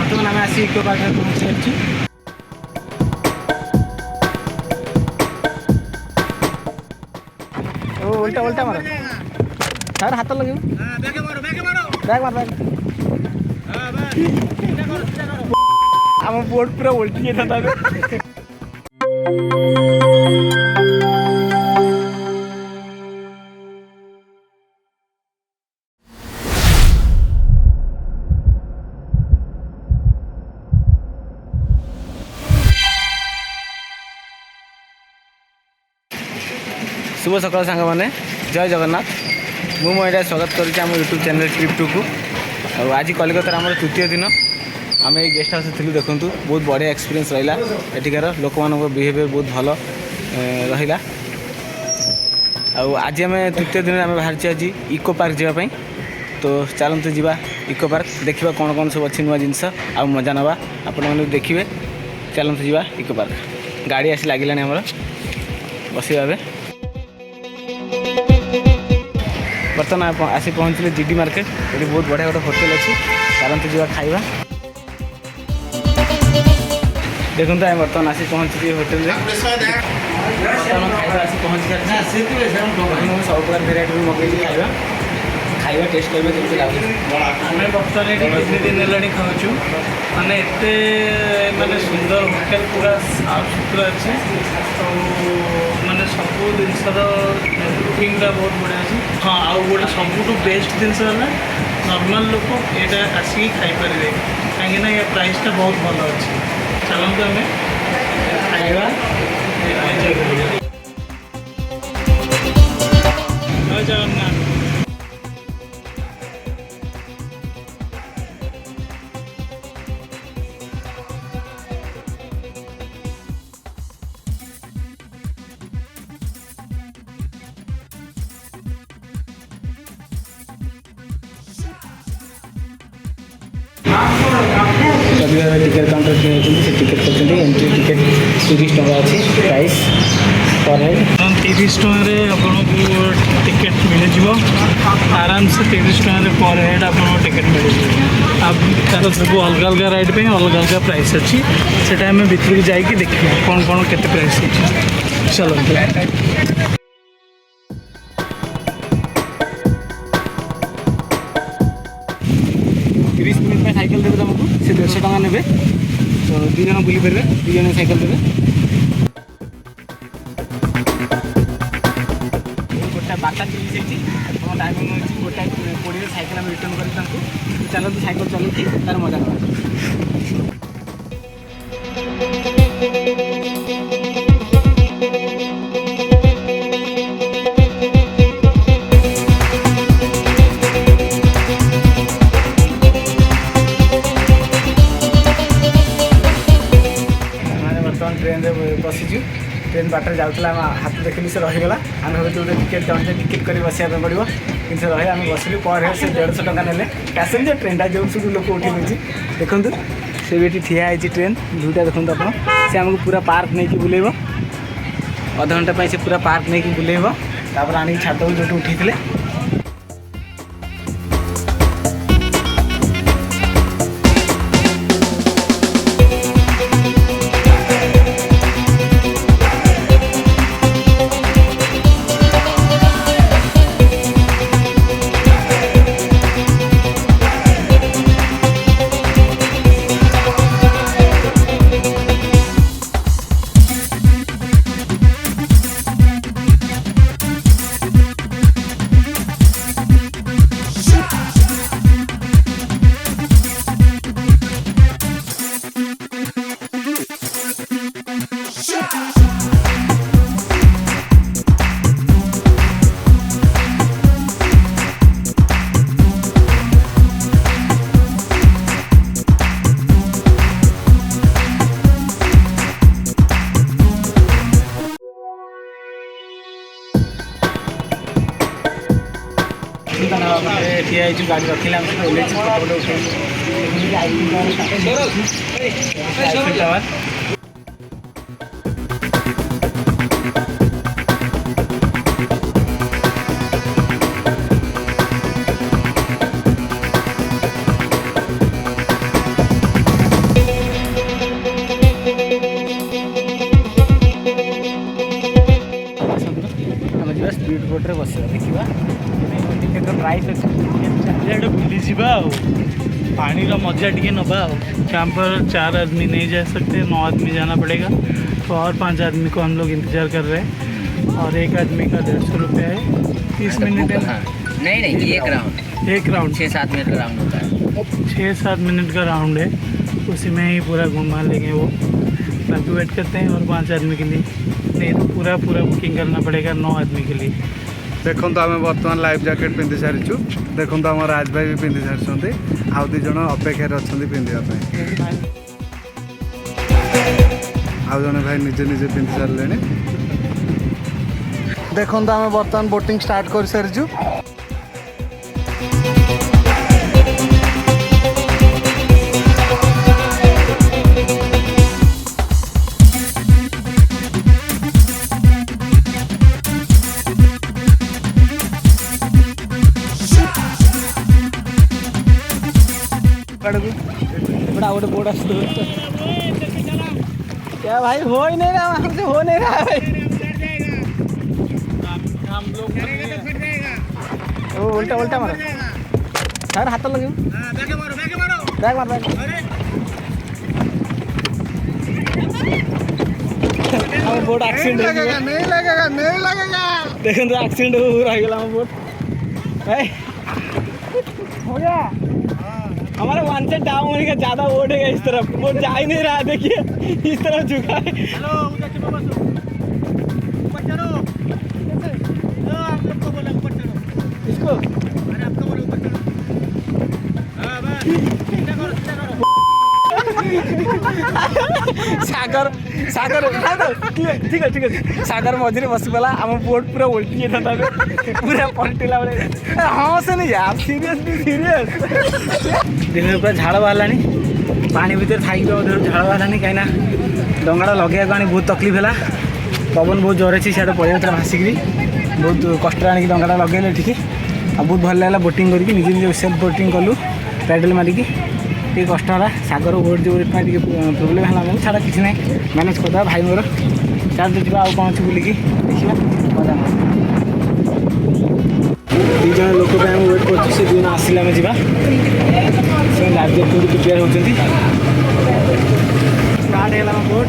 बर्तमान आम आसी इको पार्क पहुँची सारी। उल्टा उल्टा मार सर हाथ लगे बैग मार बैग आम बोर्ड पूरा उल्टी था। शुभ सकाल सांग मैंने जय जगन्नाथ मु यहाँ स्वागत करुँच आम यूट्यूब चैनल ट्रिप टू को। आज कलिकतार आम तृतीय दिन आम ये गेस्ट हाउस थी देखूँ बहुत बढ़िया एक्सपीरियंस रहा एठिकार लोक मान बिहेवियर बहुत भल रहा। आज आम तृतीय दिन आम बाहर आज इको पार्क जावाई तो चलते जावा इको पार्क देखा कौन कौन सब अच्छी नुआ जिनस आ मजा नवा आपण मैंने देखिए। चलते जावा इको पार्क गाड़ी आसी लगे आमर बस बर्तमान आसी पहुँचले जीडी मार्केट ये बहुत बढ़िया गोटे होटेल अच्छी चलते जावा खाइबा। देखो आम बर्तमान आसी पहुँची होटेल बर्तमान खाइबा आसी पहुँची सब प्रकार भेराइट भी मगेगी खाइबा खाइबा टेस्ट करेंगे केमती लगे। आम बर्तमान ये कितने दिन है खाऊँ मैंने एते माने सुंदर होटेल पूरा साफ सुथरा अच्छे तो माने सब जिनसर बुकिंगटा बहुत बढ़िया अच्छे। हाँ आउ गोटे सबुठ बेस्ट जिनस है नॉर्मल लोक ये आसिक खाईपारे कहीं ये प्राइसटा बहुत भल अच्छे। चलते आम खाइबा एंजॉय करिए। जय जगन्नाथ। सभी टिकेट काउंटर से टिकेट करते एंट्री टिकेट 30 टका अच्छी प्राइस पर हेड 30 टकर आपको टिकेट मिल आराम से 30 टकर पर हेड आपको टिकेट मिल अब तार सब अलग अलग राइड पे अलग अलग प्राइस अच्छी से आम भितर जाकि देखिए कौन कौन के प्राइस अच्छी। चलो 30 मिनट में साइकिल देवे तुमको से 150 टका ने तो 2 जन बुली पारे 2 जन साइकिल देवे। गोटा 12:30 तुम टाइम गोटा 20 साइकिल आम रिटर्न कर चलते साइकिल चलते तार मजा ना। ट्रेन बसीचु ट्रेन बाटर जाऊला हाथ देखिली से रहीगला आम भाई जो टिकेट चाहते टिकेट कर बसवाई पड़ो कि रही आम बसलु पर हेड से 150 टका ने पैसेंजर ट्रेनटा जो सब लोक उठी दूसरी देखूँ से भी ठिया है ट्रेन दुईटा देखूँ आप से आमको पूरा पार्क नहीं बुलेब अध घंटा से पूरा पार्क नहीं बुलेब तापर आनी छाड़ जो उठी ठिया गाड़ी रखिले टावर बोट्रे बस देखा टिकेट प्राइस अच्छे बुली जावा पानी का मजा टी नवा यहाँ पर 4 आदमी नहीं जा सकते, 9 आदमी जाना पड़ेगा। तो और 5 आदमी को हम लोग इंतज़ार कर रहे हैं और एक आदमी का 150 रुपये है। 30 मिनट है। नहीं एक राउंड 6-7 मिनट का राउंड होता है। 6-7 मिनट का राउंड है, उसी में ही पूरा घुमा लेंगे वो। बाकी वेट करते हैं और 5 आदमी के लिए, नहीं तो पूरा बुकिंग करना पड़ेगा 9 आदमी के लिए। देखो आम बर्तमान लाइफ जैकेट पिंधि सारीचु। देखो आम राज भाई भी पिंधि सारी आउ 2 जन अपेक्षार अच्छा पिंधापी। आउ जने भाई निजे निजे पिंधि सारे। देखो आम बर्तमान बोटिंग स्टार्ट कर सारीचु। बड़ा गोटे बोर्ड आस क्या भाई हो ही नहीं रहा, हमसे हो नहीं रहा भाई। वो उल्टा उल्टा मारो सर, हाथ लगे बैग मार बैग। बोट एक्सीडेंट नहीं लगेगा देखो तो एक्सीडेंट हो रहा बोट हो गया। हमारा वन से डाउन होने का ज़्यादा ओढ़ेगा इस तरफ, वो जा ही नहीं रहा। देखिए इस तरफ झुका है। इसको सागर सागर ठीक है सागर मझे बस पड़ा आम बोट पूरा उल्टी था पूरा पलटिला बेले। हाँ से नहीं यार, सीरियस दिन पूरा झाड़ बाहर पानी भितर थी झाड़ बाहर कहीं डंगा लगे आनी बहुत तकलीफ है। पवन बहुत जोर अच्छी सीआड़े पड़े भासिकी बहुत कष्ट आनी डंगा लगे ठीक आ बहुत भल लगा बोटिंग करके निजे निजे सेल्फ बोटिंग कलु पैडल मारिकी टे कष्ट है। सागर बोट जो प्रोब्लेम है छाड़ा किसी ना मैनेज करदा भाई मोर चाल तो जा कौन अच्छे बुलिकी देखा मजा दी जन लोक वेट कर से 2 जन आसिले आम जा लाइफ जैकेट प्रिपेयर होती स्टार्ट है बोट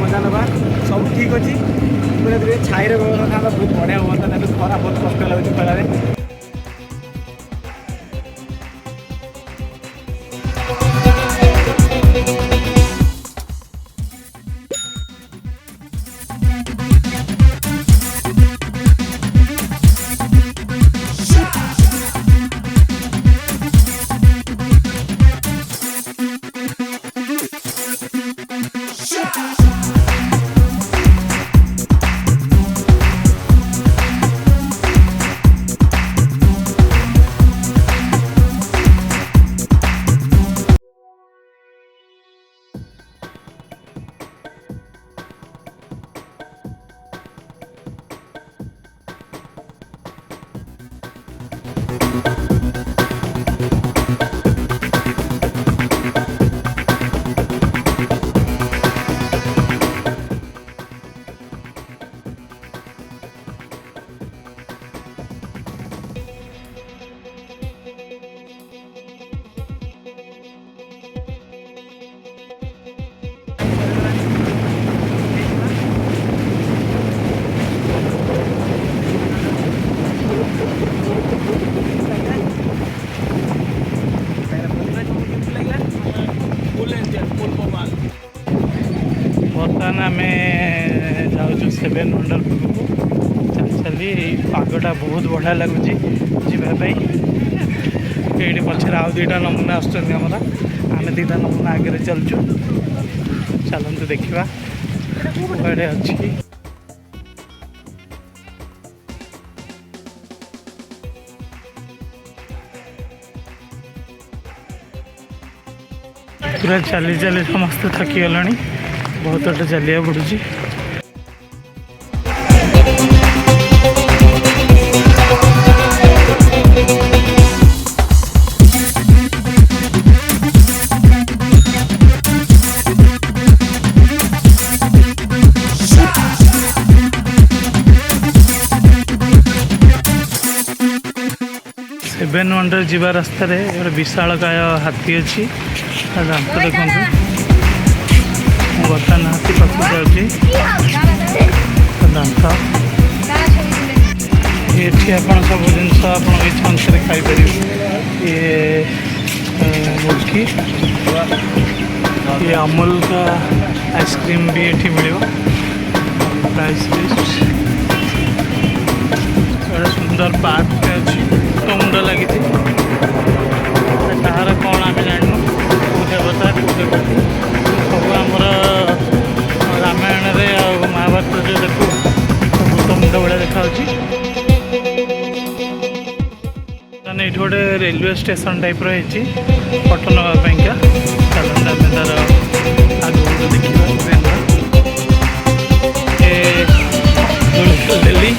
मजा नवा सब ठीक अच्छी पूरा छाई व्यवस्था था बहुत बढ़िया हुआ। खरा बहुत कष्ट लगे खरारे। बर्तमान आम जाऊँ 7 वंडर को चल चली पागटा बहुत बढ़िया लगुच जावाई। ये पचर आउ 2टा नमूना आसमें आम 2टा नमूना आगे चलचु चलते देखा कड़े अच्छी पूरा चली चली समस्त थकी गला बहुत बाट चलिया पड़ुची। ବର୍ତ୍ତମାନ ଯିବା ରାସ୍ତାରେ ଗୋଟେ ବିଶାଳକାୟ ହାତୀ ଅଛି। ତା ଦାନ୍ତ ଦେଖନ୍ତୁ। ମୁଁ ବର୍ତ୍ତମାନ ହାତୀ ପାଖକୁ ଯାଉଛି। ତା ଦାନ୍ତ ଏଠି ଆପଣ ସବୁ ଜିନିଷ ଆପଣ ଇଚ୍ଛା ଅନୁସାରେ ଖାଇପାରିବେ। ଇଏ मुर्गी, ये अमूल का आइसक्रीम भी ये मिले प्राइस लिस्ट। बड़ा सुंदर पार्क अच्छी तो मुंड लगी कहार कौन आम जानू कौ देवता कौ देवती सब आमर रामायण महाभारत जो देखू भूत मुंड भाया देखा। ये गोटे रेलवे स्टेशन टाइप रही पटन नापाइका चलते आम तार आगे देखा दिल्ली